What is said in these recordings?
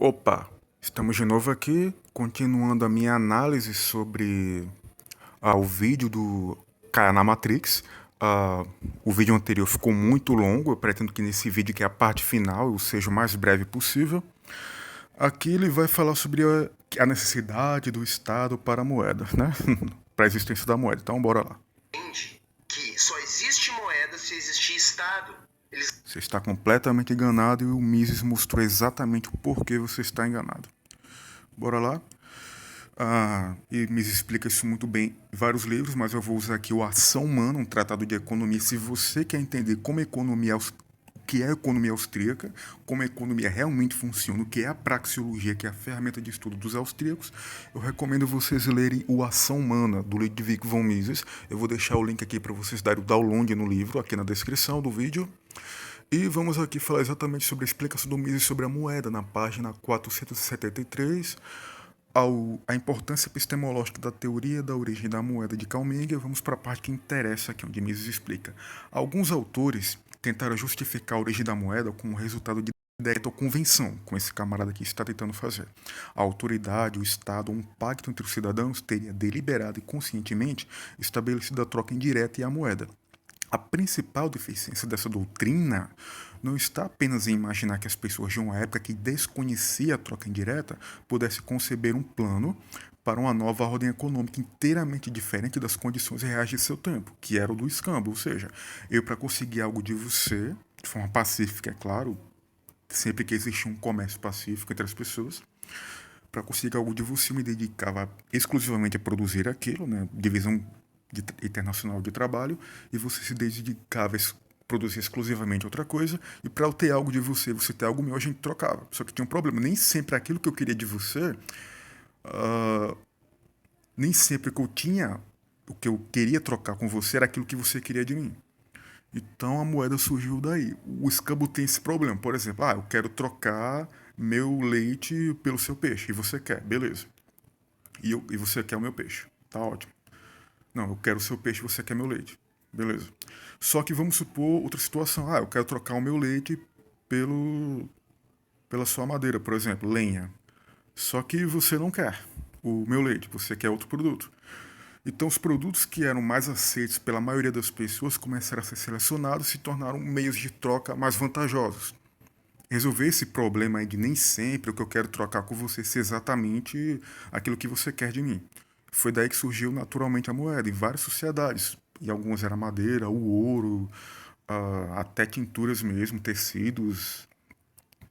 Opa, estamos de novo aqui, continuando a minha análise sobre o vídeo do cara na Matrix. Ah, o vídeo anterior ficou muito longo, eu pretendo que nesse vídeo, que é a parte final, eu seja o mais breve possível. Aqui ele vai falar sobre a necessidade do Estado para a moeda, né? Para a existência da moeda. Então, bora lá. Entende que só existe moeda se existir Estado. Você está completamente enganado e o Mises mostrou exatamente o porquê você está enganado. Bora lá. E me explica isso muito bem em vários livros, mas eu vou usar aqui o Ação Humana, um tratado de economia. Se você quer entender como a economia, o que é a economia austríaca, como a economia realmente funciona, o que é a praxeologia, que é a ferramenta de estudo dos austríacos, eu recomendo vocês lerem o Ação Humana, do Ludwig von Mises. Eu vou deixar o link aqui para vocês darem o download no livro, aqui na descrição do vídeo. E vamos aqui falar exatamente sobre a explicação do Mises sobre a moeda, na página 473, a importância epistemológica da teoria da origem da moeda de Karl Menger. Vamos para a parte que interessa aqui, onde Mises explica. Alguns autores tentaram justificar a origem da moeda como resultado de decreto ou convenção, como esse camarada aqui está tentando fazer. A autoridade, o Estado, um pacto entre os cidadãos teria deliberado e conscientemente estabelecido a troca indireta e a moeda. A principal deficiência dessa doutrina não está apenas em imaginar que as pessoas de uma época que desconhecia a troca indireta pudessem conceber um plano para uma nova ordem econômica inteiramente diferente das condições reais de seu tempo, que era o do escambo. Ou seja, eu, para conseguir algo de você, de forma pacífica, é claro, sempre que existia um comércio pacífico entre as pessoas, para conseguir algo de você, eu me dedicava exclusivamente a produzir aquilo, né? Divisão internacional de trabalho, e você se dedicava a produzir exclusivamente outra coisa, e para eu ter algo de você, você ter algo meu, a gente trocava. Só que tinha um problema, nem sempre aquilo que eu queria de você, nem sempre que eu tinha, o que eu queria trocar com você era aquilo que você queria de mim. Então a moeda surgiu daí. O escambo tem esse problema. Por exemplo, eu quero trocar meu leite pelo seu peixe. E você quer, beleza. E você quer o meu peixe. Tá ótimo. Não, eu quero o seu peixe, você quer meu leite. Beleza. Só que vamos supor outra situação. Eu quero trocar o meu leite pelo, pela sua madeira, por exemplo, lenha. Só que você não quer o meu leite, você quer outro produto. Então, os produtos que eram mais aceitos pela maioria das pessoas começaram a ser selecionados e se tornaram meios de troca mais vantajosos. Resolver esse problema aí de nem sempre o que eu quero trocar com você ser exatamente aquilo que você quer de mim. Foi daí que surgiu naturalmente a moeda, em várias sociedades. E algumas era madeira, o ouro, até tinturas mesmo, tecidos,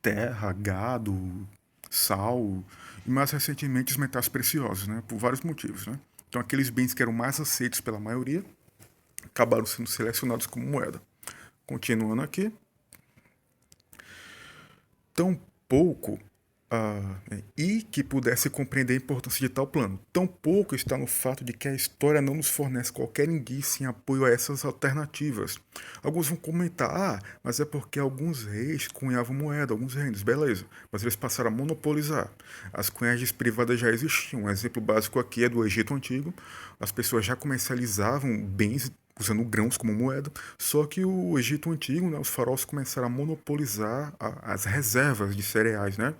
terra, gado, sal, e mais recentemente os metais preciosos, né? Por vários motivos, né? Então aqueles bens que eram mais aceitos pela maioria acabaram sendo selecionados como moeda. Continuando aqui, tão pouco e que pudesse compreender a importância de tal plano. Tão pouco está no fato de que a história não nos fornece qualquer indício em apoio a essas alternativas. Alguns vão comentar, mas é porque alguns reis cunhavam moeda, alguns reinos, beleza, mas eles passaram a monopolizar. As cunhagens privadas já existiam. Um exemplo básico aqui é do Egito Antigo. As pessoas já comercializavam bens usando grãos como moeda, só que o Egito Antigo, né, os faraós começaram a monopolizar as reservas de cereais, né,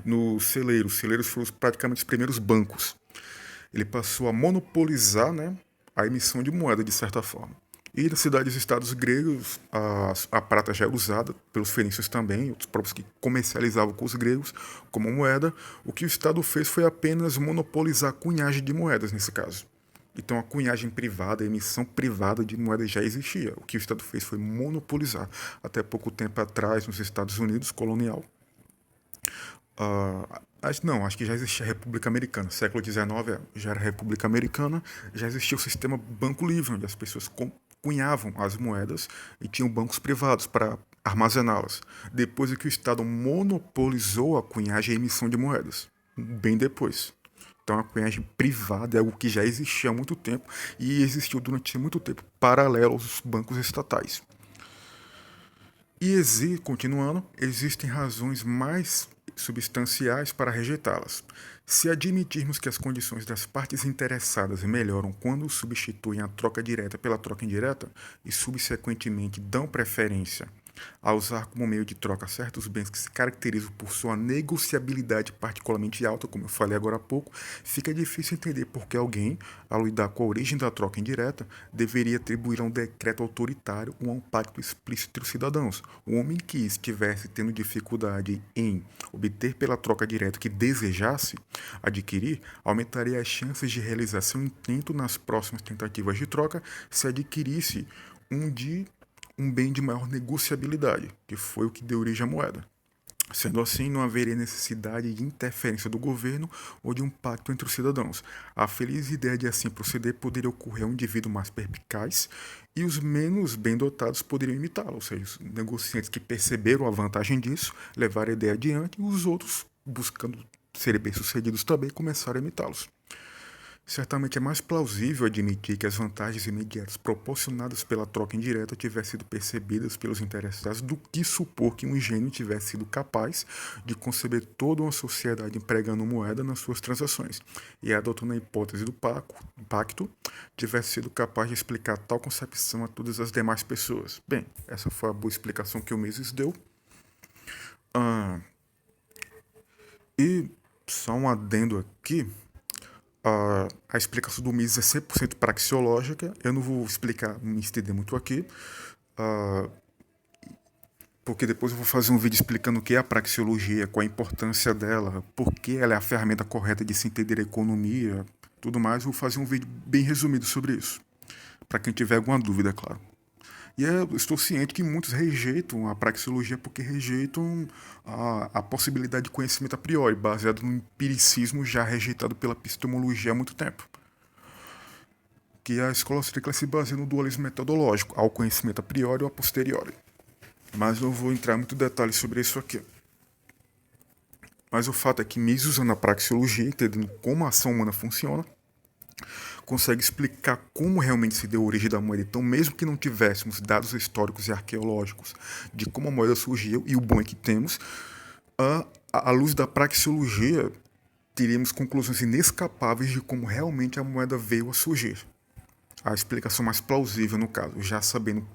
nos celeiros. Os celeiros foram praticamente os primeiros bancos. Ele passou a monopolizar, né, a emissão de moeda, de certa forma. E nas cidades e estados gregos, a prata já era usada pelos fenícios também, outros povos que comercializavam com os gregos como moeda. O que o Estado fez foi apenas monopolizar a cunhagem de moedas, nesse caso. Então a cunhagem privada, a emissão privada de moeda já existia. O que o Estado fez foi monopolizar. Até pouco tempo atrás, nos Estados Unidos, colonial. Acho que já existia a República Americana. Século XIX já era a República Americana, já existia o sistema Banco Livre, onde as pessoas cunhavam as moedas e tinham bancos privados para armazená-las. Depois é que o Estado monopolizou a cunhagem e a emissão de moedas. Bem depois. Então a cunhagem privada é algo que já existia há muito tempo e existiu durante muito tempo paralelo aos bancos estatais. E continuando, existem razões mais substanciais para rejeitá-las. Se admitirmos que as condições das partes interessadas melhoram quando substituem a troca direta pela troca indireta e subsequentemente dão preferência A usar como meio de troca certos bens que se caracterizam por sua negociabilidade particularmente alta, como eu falei agora há pouco, fica difícil entender por que alguém, ao lidar com a origem da troca indireta, deveria atribuir a um decreto autoritário ou a um pacto explícito entre os cidadãos. O homem que estivesse tendo dificuldade em obter pela troca direta que desejasse adquirir, aumentaria as chances de realizar seu intento nas próximas tentativas de troca se adquirisse um bem de maior negociabilidade, que foi o que deu origem à moeda. Sendo assim, não haveria necessidade de interferência do governo ou de um pacto entre os cidadãos. A feliz ideia de assim proceder poderia ocorrer a um indivíduo mais perspicaz e os menos bem dotados poderiam imitá-lo, ou seja, os negociantes que perceberam a vantagem disso levaram a ideia adiante e os outros, buscando serem bem-sucedidos também, começaram a imitá-los. Certamente é mais plausível admitir que as vantagens imediatas proporcionadas pela troca indireta tivessem sido percebidas pelos interessados do que supor que um gênio tivesse sido capaz de conceber toda uma sociedade empregando moeda nas suas transações e, adotando a hipótese do pacto, tivesse sido capaz de explicar tal concepção a todas as demais pessoas. Bem, essa foi a boa explicação que o Mises deu. Ah, e só um adendo aqui. A explicação do Mises é 100% praxeológica. Eu não vou explicar, me estender muito aqui, uh, porque depois eu vou fazer um vídeo explicando o que é a praxeologia, qual a importância dela, por que ela é a ferramenta correta de se entender a economia, tudo mais. Eu vou fazer um vídeo bem resumido sobre isso, para quem tiver alguma dúvida, claro. E eu estou ciente que muitos rejeitam a praxeologia porque rejeitam a possibilidade de conhecimento a priori, baseado no empiricismo já rejeitado pela epistemologia há muito tempo. Que a escola austríaca se baseia no dualismo metodológico, ao conhecimento a priori ou a posteriori. Mas não vou entrar em muito detalhe sobre isso aqui. Mas o fato é que Mises, usando a praxeologia, entendendo como a ação humana funciona, consegue explicar como realmente se deu a origem da moeda. Então, mesmo que não tivéssemos dados históricos e arqueológicos de como a moeda surgiu, e o bom é que temos, à luz da praxeologia, teríamos conclusões inescapáveis de como realmente a moeda veio a surgir. A explicação mais plausível, no caso, já sabendo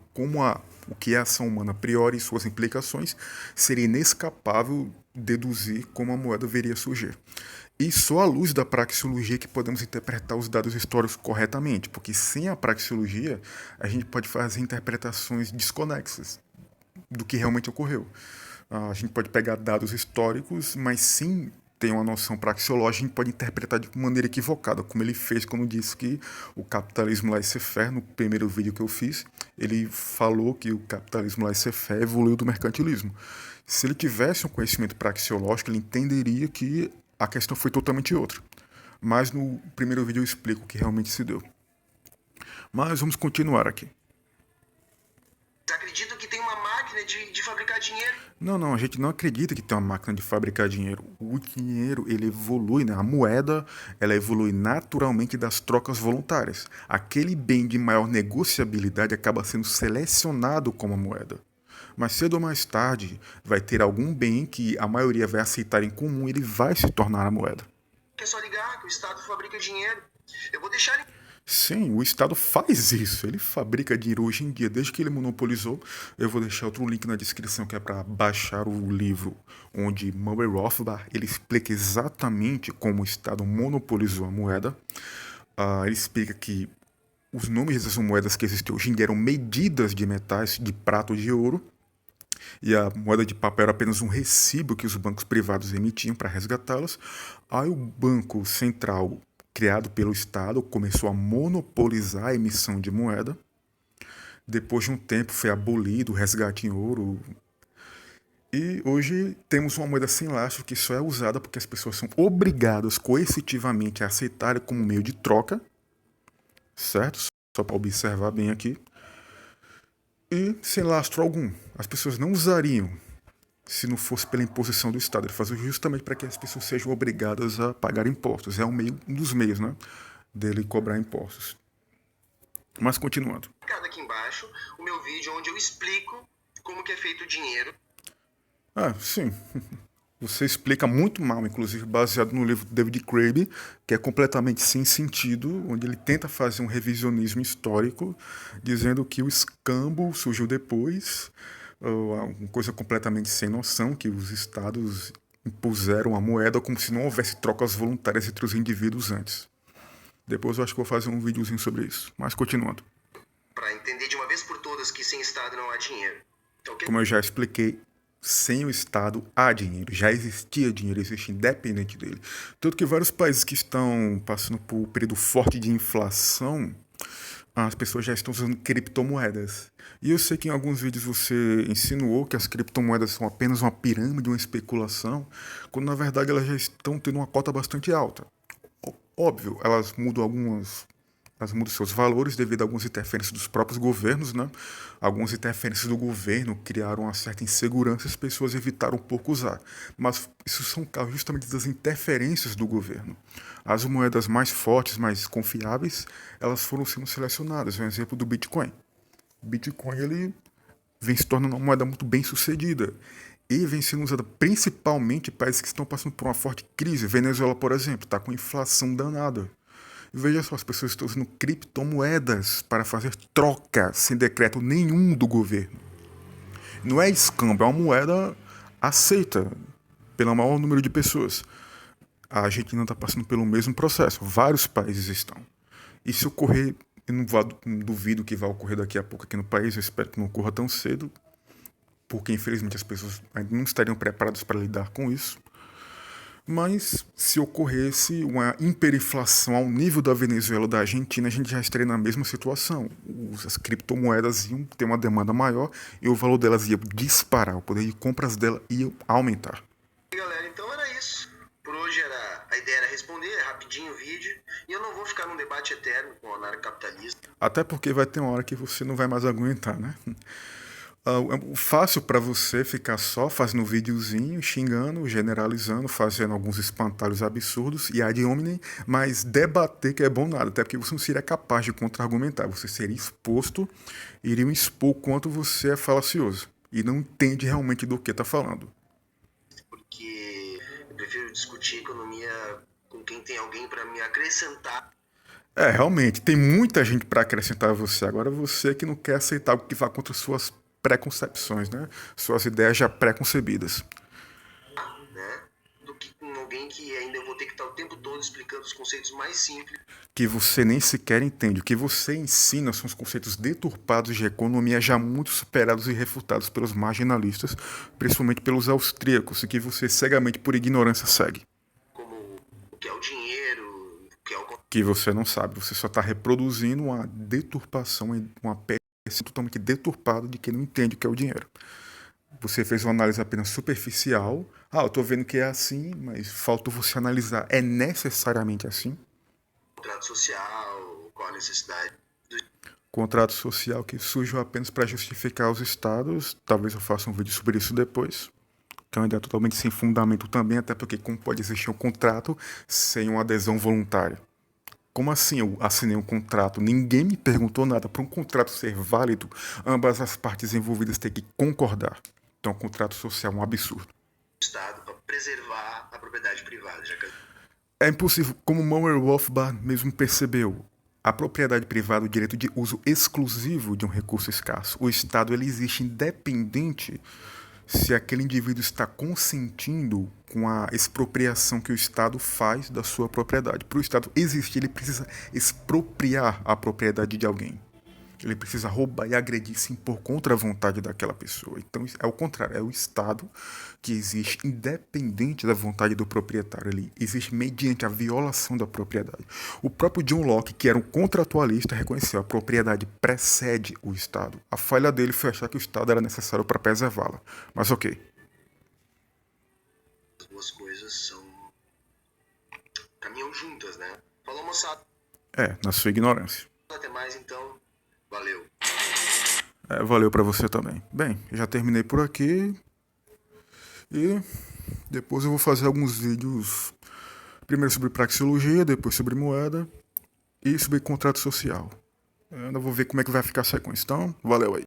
o que é a ação humana a priori e suas implicações, seria inescapável deduzir como a moeda viria a surgir. E só à luz da praxeologia que podemos interpretar os dados históricos corretamente, porque sem a praxeologia a gente pode fazer interpretações desconexas do que realmente ocorreu. A gente pode pegar dados históricos, mas sim tem uma noção praxeológica, a gente pode interpretar de maneira equivocada, como ele fez quando disse que o capitalismo laissez-faire, no primeiro vídeo que eu fiz, ele falou que o capitalismo laissez-faire evoluiu do mercantilismo. Se ele tivesse um conhecimento praxeológico, ele entenderia que a questão foi totalmente outra. Mas no primeiro vídeo eu explico o que realmente se deu. Mas vamos continuar aqui. Acredito que tem uma máquina de fabricar dinheiro. Não, a gente não acredita que tem uma máquina de fabricar dinheiro. O dinheiro, ele evolui, né? A moeda, ela evolui naturalmente das trocas voluntárias. Aquele bem de maior negociabilidade acaba sendo selecionado como moeda. Mas cedo ou mais tarde, vai ter algum bem que a maioria vai aceitar em comum e ele vai se tornar a moeda. É só ligar que o Estado fabrica dinheiro. Eu vou deixar ele... Sim, o Estado faz isso. Ele fabrica dinheiro hoje em dia, desde que ele monopolizou. Eu vou deixar outro link na descrição que é para baixar o livro, onde Murray Rothbard ele explica exatamente como o Estado monopolizou a moeda. Ele explica que os nomes dessas moedas que existem hoje em dia eram medidas de metais, de prata ou de ouro, e a moeda de papel era apenas um recibo que os bancos privados emitiam para resgatá-las. Aí o Banco Central, criado pelo Estado, começou a monopolizar a emissão de moeda. Depois de um tempo foi abolido o resgate em ouro. E hoje temos uma moeda sem lastro que só é usada porque as pessoas são obrigadas coercitivamente a aceitarem como meio de troca, certo? Só para observar bem aqui. E sem lastro algum. As pessoas não usariam se não fosse pela imposição do Estado. Ele faz justamente para que as pessoas sejam obrigadas a pagar impostos. É um dos meios, né, dele cobrar impostos. Mas continuando. Aqui embaixo o meu vídeo onde eu explico como que é feito o dinheiro. Sim. Você explica muito mal, inclusive baseado no livro do David Graeber, que é completamente sem sentido, onde ele tenta fazer um revisionismo histórico, dizendo que o escambo surgiu depois, Uma coisa completamente sem noção, que os estados impuseram a moeda como se não houvesse trocas voluntárias entre os indivíduos antes. Depois eu acho que vou fazer um videozinho sobre isso. Mas continuando. Para entender de uma vez por todas que sem Estado não há dinheiro. Então, Como eu já expliquei, sem o Estado há dinheiro. Já existia dinheiro, existe independente dele. Tanto que vários países que estão passando por um período forte de inflação, as pessoas já estão usando criptomoedas. E eu sei que em alguns vídeos você insinuou que as criptomoedas são apenas uma pirâmide, uma especulação, quando na verdade elas já estão tendo uma cota bastante alta. Óbvio, elas mudam seus valores devido a algumas interferências dos próprios governos, né? Algumas interferências do governo criaram uma certa insegurança e as pessoas evitaram um pouco usar. Mas isso são casos justamente das interferências do governo. As moedas mais fortes, mais confiáveis, elas foram sendo selecionadas. Um exemplo do Bitcoin. O Bitcoin, ele vem se tornando uma moeda muito bem sucedida. E vem sendo usada principalmente em países que estão passando por uma forte crise. Venezuela, por exemplo, está com inflação danada. E veja só, as pessoas estão usando criptomoedas para fazer troca sem decreto nenhum do governo. Não é escambo, é uma moeda aceita pelo maior número de pessoas. A Argentina está passando pelo mesmo processo, vários países estão. E se ocorrer, eu não duvido que vai ocorrer daqui a pouco aqui no país, eu espero que não ocorra tão cedo, porque infelizmente as pessoas ainda não estariam preparadas para lidar com isso. Mas se ocorresse uma hiperinflação ao nível da Venezuela ou da Argentina, a gente já estaria na mesma situação. As criptomoedas iam ter uma demanda maior e o valor delas ia disparar, o poder de compras dela ia aumentar. galera, então era isso. Por hoje a ideia era responder rapidinho o vídeo. E eu não vou ficar num debate eterno com o anarcocapitalista. Até porque vai ter uma hora que você não vai mais aguentar, né? O fácil para você ficar só fazendo videozinho, xingando, generalizando, fazendo alguns espantalhos absurdos e ad hominem, mas debater que é bom nada, até porque você não seria capaz de contra-argumentar, você seria exposto, iriam expor o quanto você é falacioso e não entende realmente do que está falando. Porque eu prefiro discutir economia com quem tem alguém para me acrescentar. Realmente, tem muita gente para acrescentar a você, agora você que não quer aceitar algo que vá contra suas preconcepções, né? Suas ideias já preconcebidas. Né? Do que com alguém que ainda eu vou ter que estar o tempo todo explicando os conceitos mais simples. Que você nem sequer entende. O que você ensina são os conceitos deturpados de economia já muito superados e refutados pelos marginalistas, principalmente pelos austríacos, e que você cegamente por ignorância segue. Como o que é o dinheiro, o que é o... Que você não sabe, você só está reproduzindo uma deturpação, uma peça totalmente deturpada de quem não entende o que é o dinheiro. Você fez uma análise apenas superficial. Eu estou vendo que é assim, mas faltou você analisar. É necessariamente assim? Contrato social, qual a necessidade do... Contrato social que surgiu apenas para justificar os estados. Talvez eu faça um vídeo sobre isso depois. Que é uma ideia totalmente sem fundamento também, até porque como pode existir um contrato sem uma adesão voluntária? Como assim eu assinei um contrato? Ninguém me perguntou nada. Para um contrato ser válido, ambas as partes envolvidas têm que concordar. Então, o contrato social é um absurdo. Estado para preservar a propriedade privada. Já que... É impossível, como Murray Rothbard mesmo percebeu, a propriedade privada, o direito de uso exclusivo de um recurso escasso. O Estado ele existe independente se aquele indivíduo está consentindo com a expropriação que o Estado faz da sua propriedade. Para o Estado existir, ele precisa expropriar a propriedade de alguém. Ele precisa roubar e agredir, se impor contra a vontade daquela pessoa. Então, é o contrário. É o Estado que existe independente da vontade do proprietário. Ele existe mediante a violação da propriedade. O próprio John Locke, que era um contratualista, reconheceu a propriedade precede o Estado. A falha dele foi achar que o Estado era necessário para preservá-la. Mas ok. As duas coisas caminham juntas, né? Falou, moçada. Na sua ignorância. Até mais, então. Valeu. Valeu para você também. Bem, já terminei por aqui. E depois eu vou fazer alguns vídeos. Primeiro sobre praxeologia, depois sobre moeda e sobre contrato social. Eu ainda vou ver como é que vai ficar a sequência. Então, valeu aí.